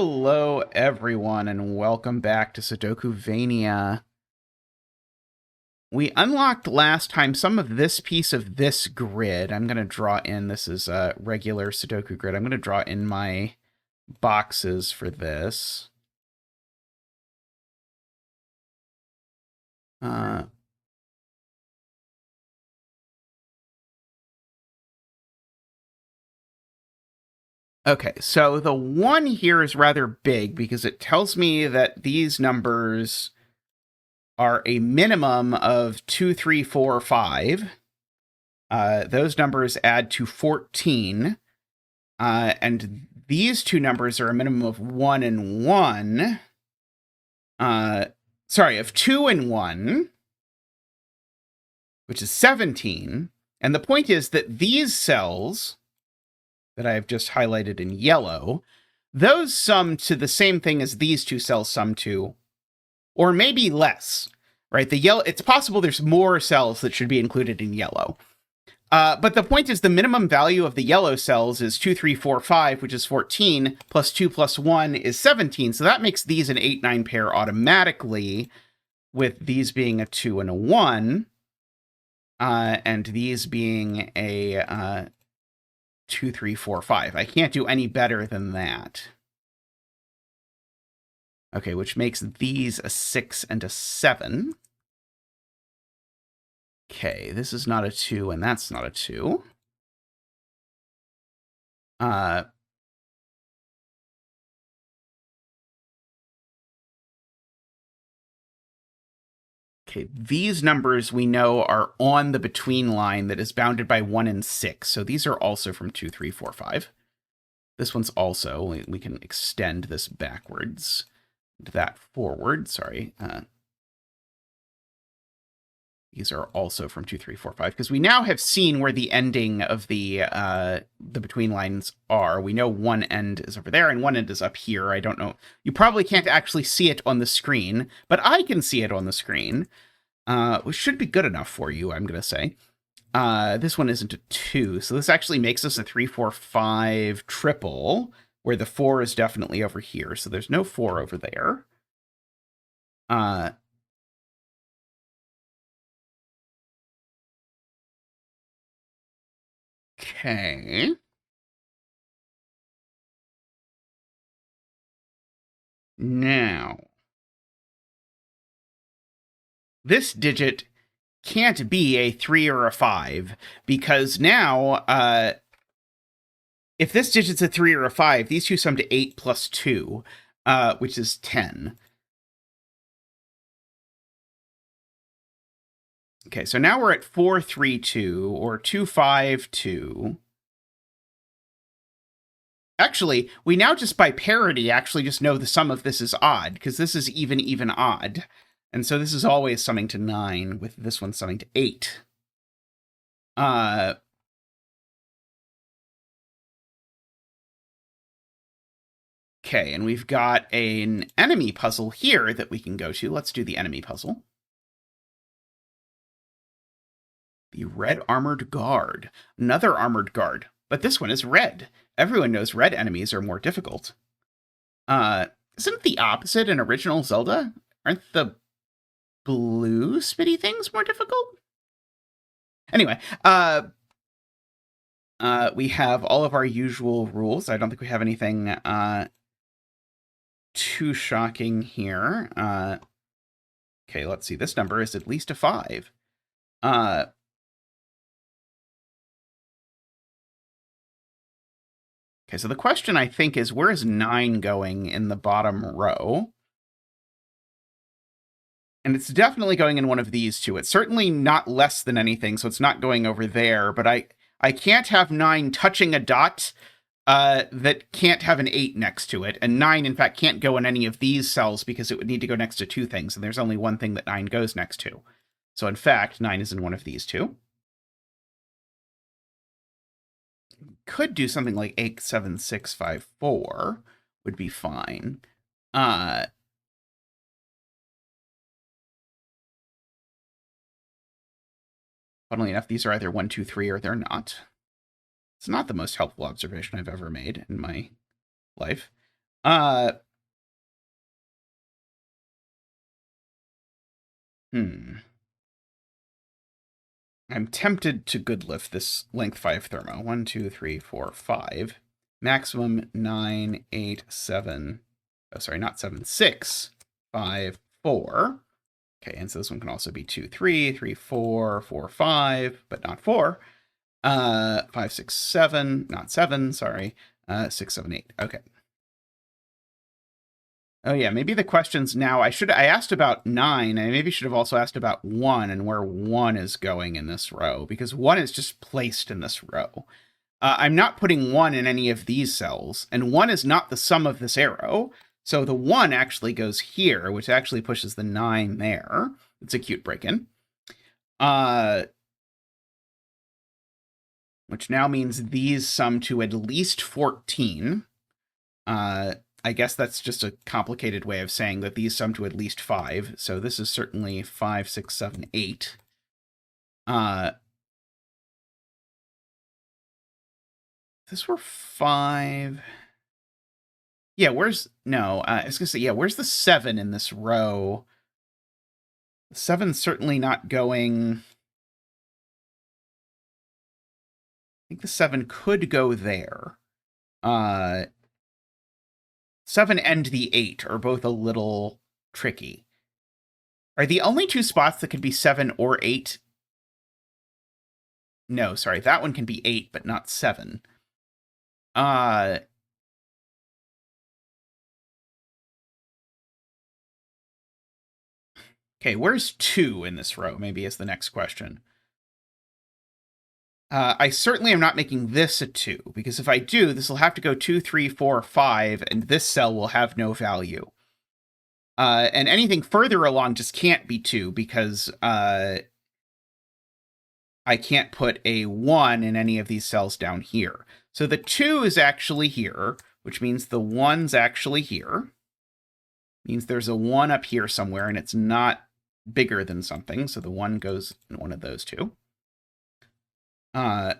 Hello, everyone, and welcome back to Sudokuvania. We unlocked last time some of this piece of this grid. I'm going to draw in, this is a regular Sudoku grid. I'm going to draw in my boxes for this. Okay, so the 1 here is rather big because it tells me that these numbers are a minimum of 2, 3, 4, 5. Those numbers add to 14. And these two numbers are a minimum of 1 and 1. Of 2 and 1, which is 17. And the point is that these cells that I have just highlighted in yellow, those sum to the same thing as these two cells sum to, or maybe less, right? It's possible there's more cells that should be included in yellow. But the point is the minimum value of the yellow cells is 2, 3, 4, 5, which is 14, plus 2 plus 1 is 17. So that makes these an 8, 9 pair automatically, with these being a 2 and a 1, and these being a 2, 3, 4, 5. I can't do any better than that. Okay, which makes these a 6 and a 7. Okay, this is not a 2, and that's not a 2. Okay, these numbers we know are on the between line that is bounded by 1 and 6. So these are also from 2, 3, 4, 5. This one's also, we can extend this backwards, that forward, sorry. These are also from 2, 3, 4, 5, because we now have seen where the ending of the between lines are. We know one end is over there and one end is up here. I don't know. You probably can't actually see it on the screen, but I can see it on the screen, which should be good enough for you, I'm going to say. This one isn't a 2, so this actually makes us a 3, 4, 5 triple, where the 4 is definitely over here, so there's no 4 over there. Okay. Now, this digit can't be a 3 or a 5, because now, if this digit's a 3 or a 5, these two sum to 8 plus 2, which is 10. Okay, so now we're at 4, 3, 2, or 2, 5, 2. Actually, we now just by parity actually just know the sum of this is odd, because this is even, even, odd. And so this is always summing to 9, with this one summing to 8. Okay, and we've got an enemy puzzle here that we can go to. Let's do the enemy puzzle. The Red Armored Guard. Another armored guard, but this one is red. Everyone knows red enemies are more difficult. Isn't it the opposite in original Zelda? Aren't the blue spitty things more difficult? Anyway, we have all of our usual rules. I don't think we have anything too shocking here. Okay, let's see. This number is at least a 5. Okay, so the question, I think, is where is 9 going in the bottom row? And it's definitely going in one of these two. It's certainly not less than anything, so it's not going over there. But I can't have 9 touching a dot that can't have an 8 next to it. And 9, in fact, can't go in any of these cells because it would need to go next to 2 things. And there's only one thing that 9 goes next to. So, in fact, 9 is in one of these two. Could do something like 8, 7, 6, 5, 4 would be fine. Funnily enough, these are either 1, 2, 3, or they're not. It's not the most helpful observation I've ever made in my life. Uh, I'm tempted to good lift this length 5 thermo. 1, 2, 3, 4, 5. Maximum 9, 8, 7. Oh, sorry, not 7, 6, 5, 4. Okay, and so this one can also be 2, 3, 3, 4, 4, 5, but not 4. 5, 6, 7, not 7, sorry. 6, 7, 8. Okay. Oh yeah, maybe the questions now, I asked about 9. I maybe should have also asked about 1 and where 1 is going in this row, because 1 is just placed in this row. I'm not putting 1 in any of these cells, and 1 is not the sum of this arrow. So the 1 actually goes here, which actually pushes the 9 there. It's a cute break-in. Which now means these sum to at least 14. I guess that's just a complicated way of saying that these sum to at least 5. So this is certainly 5, 6, 7, 8. This were 5. Yeah, I was gonna say, yeah, where's the 7 in this row? The 7's certainly not going. I think the 7 could go there. 7 and the 8 are both a little tricky. Are the only two spots that could be 7 or 8? No, sorry, that one can be 8, but not 7. Okay, where's 2 in this row, maybe is the next question. I certainly am not making this a 2, because if I do, this will have to go 2, 3, 4, 5, and this cell will have no value. And anything further along just can't be 2, because I can't put a 1 in any of these cells down here. So the 2 is actually here, which means the 1's actually here. Means there's a 1 up here somewhere, and it's not bigger than something, so the 1 goes in one of those two. I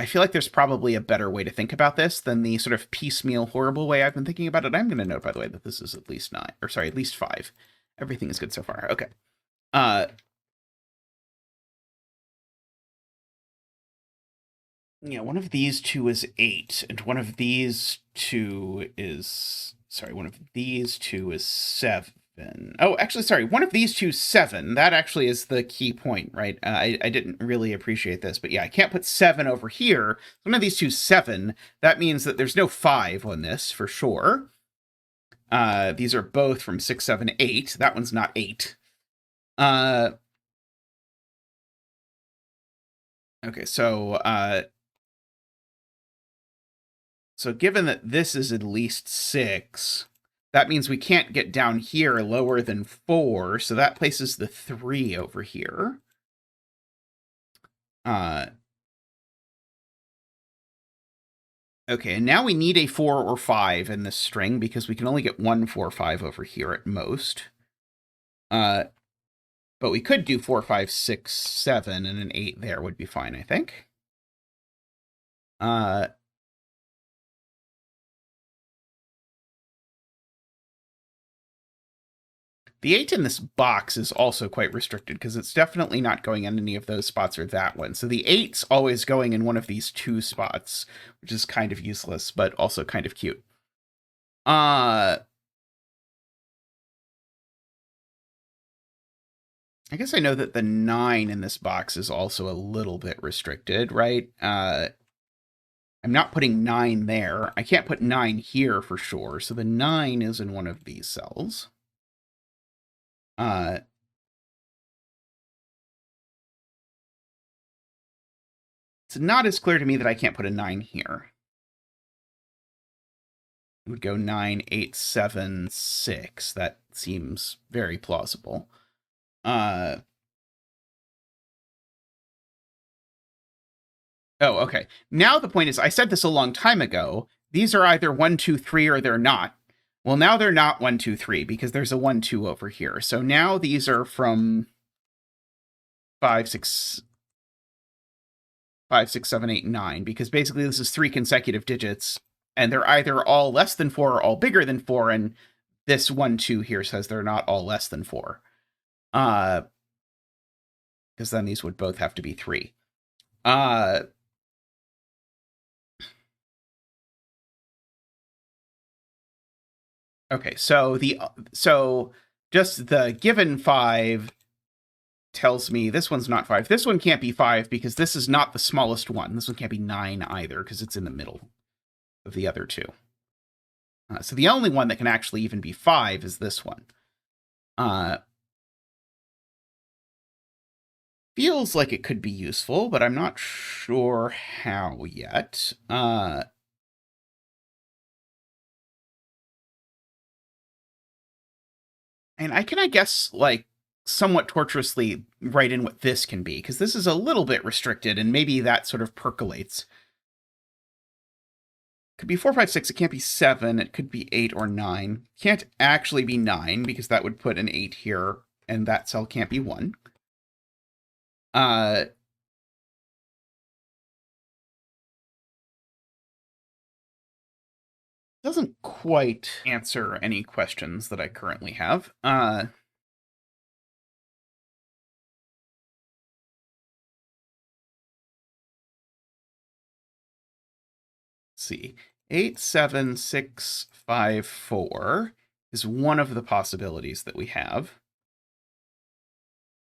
feel like there's probably a better way to think about this than the sort of piecemeal, horrible way I've been thinking about it. I'm going to note, by the way, that this is at least 9, or sorry, at least 5. Everything is good so far. Okay. Yeah, one of these two is 8, and one of these two is 7. Oh, actually, sorry, one of these two is 7. That actually is the key point, right? I didn't really appreciate this, but yeah, I can't put 7 over here. One of these two is 7. That means that there's no 5 on this for sure. These are both from 6, 7, 8. That one's not 8. Okay, so given that this is at least 6, that means we can't get down here lower than 4, so that places the 3 over here. Okay, and now we need a 4 or 5 in this string because we can only get 1, 4, 5 over here at most. But we could do 4, 5, 6, 7, and an 8 there would be fine, I think. The 8 in this box is also quite restricted because it's definitely not going in any of those spots or that one. So the 8's always going in one of these 2 spots, which is kind of useless, but also kind of cute. I guess I know that the 9 in this box is also a little bit restricted, right? I'm not putting 9 there. I can't put 9 here for sure. So the 9 is in one of these cells. It's not as clear to me that I can't put a 9 here. It would go 9, 8, 7, 6. That seems very plausible. Oh, okay. Now the point is, I said this a long time ago. These are either 1, 2, 3, or they're not. Well, now they're not 1, 2, 3 because there's a 1, 2 over here. So now these are from 5, 6, 7, 8, 9, because basically this is 3 consecutive digits, and they're either all less than 4 or all bigger than 4, and this 1, 2 here says they're not all less than 4. Because then these would both have to be 3. Okay, so just the given 5 tells me this one's not 5. This one can't be 5 because this is not the smallest one. This one can't be 9 either because it's in the middle of the other two. So the only one that can actually even be 5 is this one. Feels like it could be useful, but I'm not sure how yet. And I can, I guess, like, somewhat tortuously write in what this can be, because this is a little bit restricted, and maybe that sort of percolates. It could be 4, 5, 6. It can't be 7. It could be 8 or 9. Can't actually be 9, because that would put an 8 here, and that cell can't be 1. Doesn't quite answer any questions that I currently have. Let's see. 8, 7, 6, 5, 4 is one of the possibilities that we have.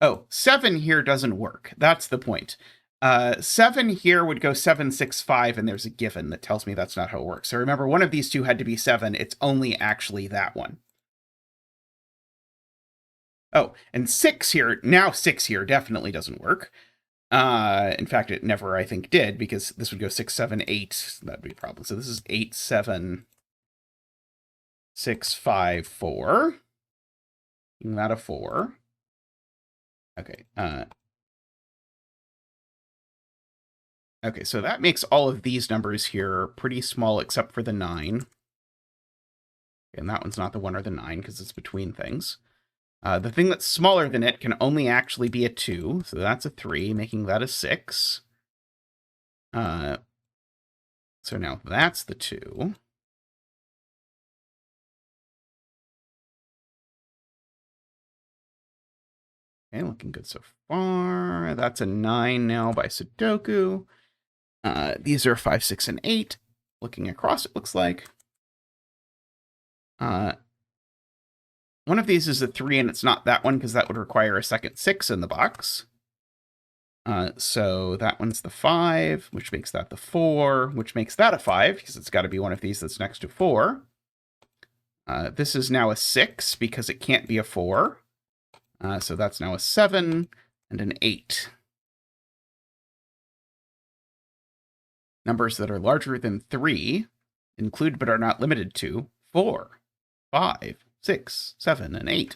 Oh, 7 here doesn't work. That's the point. 7 here would go 7, 6, 5, and there's a given that tells me that's not how it works. So remember, one of these two had to be 7. It's only actually that one. Oh, and 6 here, now 6 here definitely doesn't work. In fact, it never, I think, did, because this would go 6, 7, 8. That'd be a problem. So this is 8, 7, 6, 5, 4. Making that a 4. Okay. Okay, so that makes all of these numbers here pretty small except for the 9. And that one's not the 1 or the 9 because it's between things. The thing that's smaller than it can only actually be a 2, so that's a 3, making that a 6. So now that's the 2. Okay, looking good so far. That's a 9 now by Sudoku. These are 5, 6, and 8. Looking across, it looks like. One of these is a 3, and it's not that one, because that would require a second 6 in the box. So that one's the 5, which makes that the 4, which makes that a 5, because it's got to be one of these that's next to 4. This is now a 6, because it can't be a 4. So that's now a 7 and an 8. Numbers that are larger than 3 include but are not limited to 4, 5, 6, 7, and 8.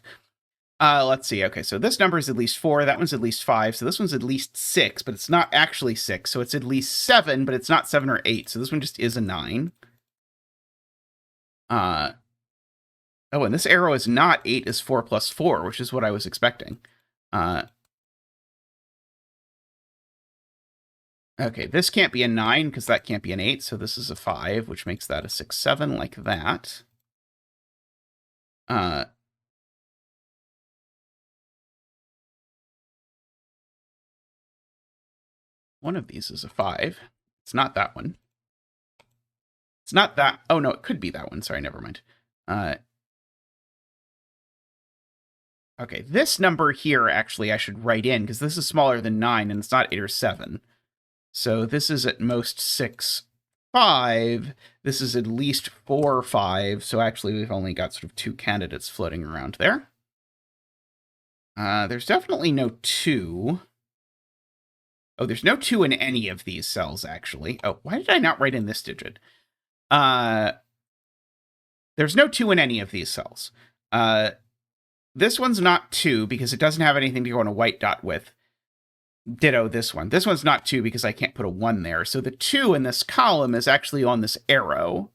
Let's see. Okay, so this number is at least 4. That one's at least 5. So this one's at least 6, but it's not actually 6. So it's at least 7, but it's not 7 or 8. So this one just is a 9. Oh, and this arrow is not 8, is 4 plus 4, which is what I was expecting. Okay, this can't be a 9 because that can't be an 8, so this is a 5, which makes that a 6, 7, like that. One of these is a 5. It's not that one. It's not that. Oh, no, it could be that one. Sorry, never mind. Okay, this number here, actually, I should write in, because this is smaller than 9, and it's not 8 or 7. So this is at most 6, 5. This is at least 4, 5. So actually, we've only got sort of 2 candidates floating around there. There's definitely no 2. Oh, there's no 2 in any of these cells, actually. Oh, why did I not write in this digit? There's no 2 in any of these cells. This one's not 2 because it doesn't have anything to go on a white dot with. Ditto this one. This one's not 2 because I can't put a 1 there. So the 2 in this column is actually on this arrow.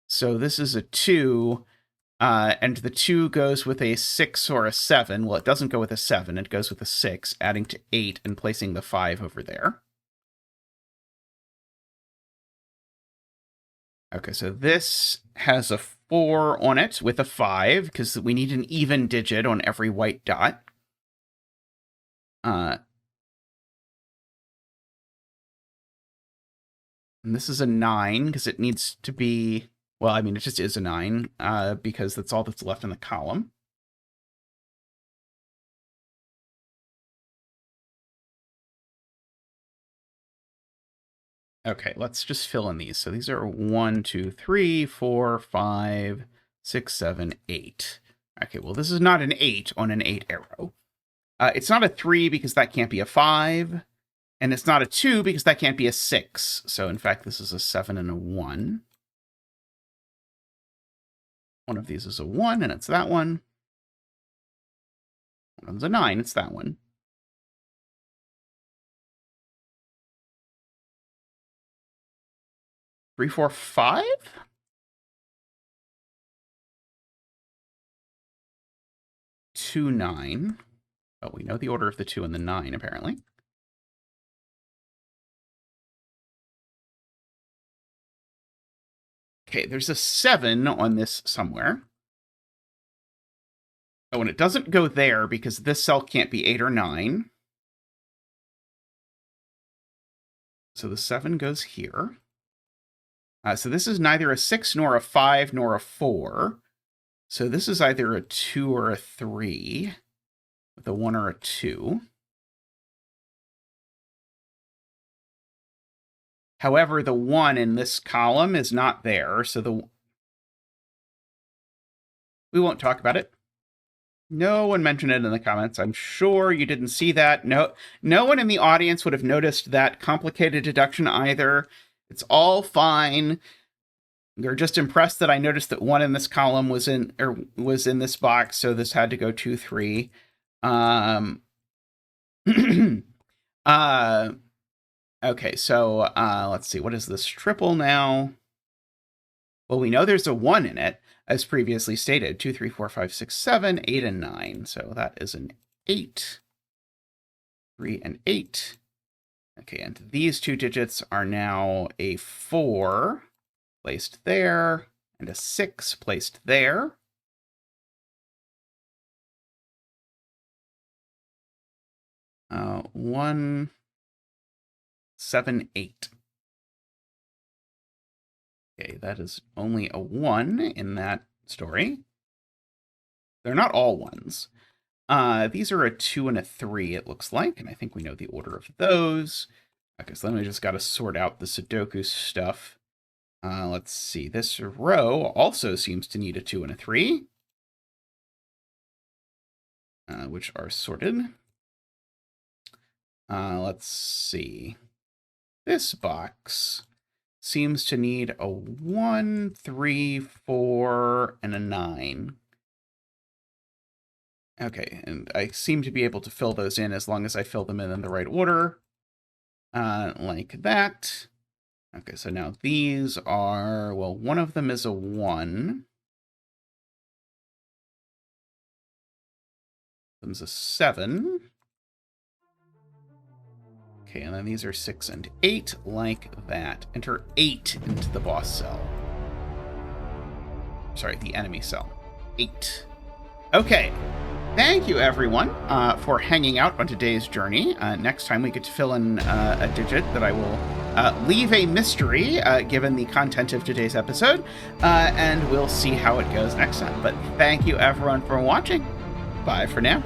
So this is a 2. And the 2 goes with a 6 or a 7. Well, it doesn't go with a 7. It goes with a 6, adding to 8 and placing the 5 over there. Okay, so this has a 4 on it with a 5, because we need an even digit on every white dot. And this is a 9, because it needs to be... Well, I mean, it just is a 9, because that's all that's left in the column. Okay, let's just fill in these. So these are 1, 2, 3, 4, 5, 6, 7, 8. Okay, well, this is not an 8 on an 8 arrow. It's not a 3 because that can't be a 5. And it's not a 2 because that can't be a 6. So, in fact, this is a 7 and a 1. One of these is a 1, and it's that one. One of them's a 9, it's that one. Three, 4, 5? 2, 9. Oh, we know the order of the 2 and the 9, apparently. Okay, there's a 7 on this somewhere. Oh, and it doesn't go there because this cell can't be 8 or 9. So the 7 goes here. So this is neither a 6 nor a 5 nor a 4. So this is either a 2 or a 3 with a 1 or a 2. However, the 1 in this column is not there, so we won't talk about it. No one mentioned it in the comments. I'm sure you didn't see that. No one in the audience would have noticed that complicated deduction either. It's all fine. You're just impressed that I noticed that 1 in this column was in this box, so this had to go 2, 3. Okay, so let's see. What is this triple now? Well, we know there's a 1 in it, as previously stated. 2, 3, 4, 5, 6, 7, 8, and 9. So that is an 8. 3 and 8. Okay, and these 2 digits are now a 4 placed there, and a 6 placed there. Uh, 1, 7, 8. Okay, that is only a 1 in that story. They're not all 1s. These are a 2 and a 3, it looks like, and I think we know the order of those. Okay, so then we just got to sort out the Sudoku stuff. Let's see. This row also seems to need a 2 and a 3, which are sorted. Let's see. This box seems to need a 1, 3, 4, and a 9. Okay, and I seem to be able to fill those in as long as I fill them in the right order. Like that. Okay, so now these are, well, one of them is a 1. One's a 7. Okay, and then these are 6 and 8, like that. Enter 8 into the boss cell. Sorry, the enemy cell. 8. Okay. Thank you, everyone, for hanging out on today's journey. Next time we get to fill in a digit that I will leave a mystery, given the content of today's episode, and we'll see how it goes next time. But thank you, everyone, for watching. Bye for now.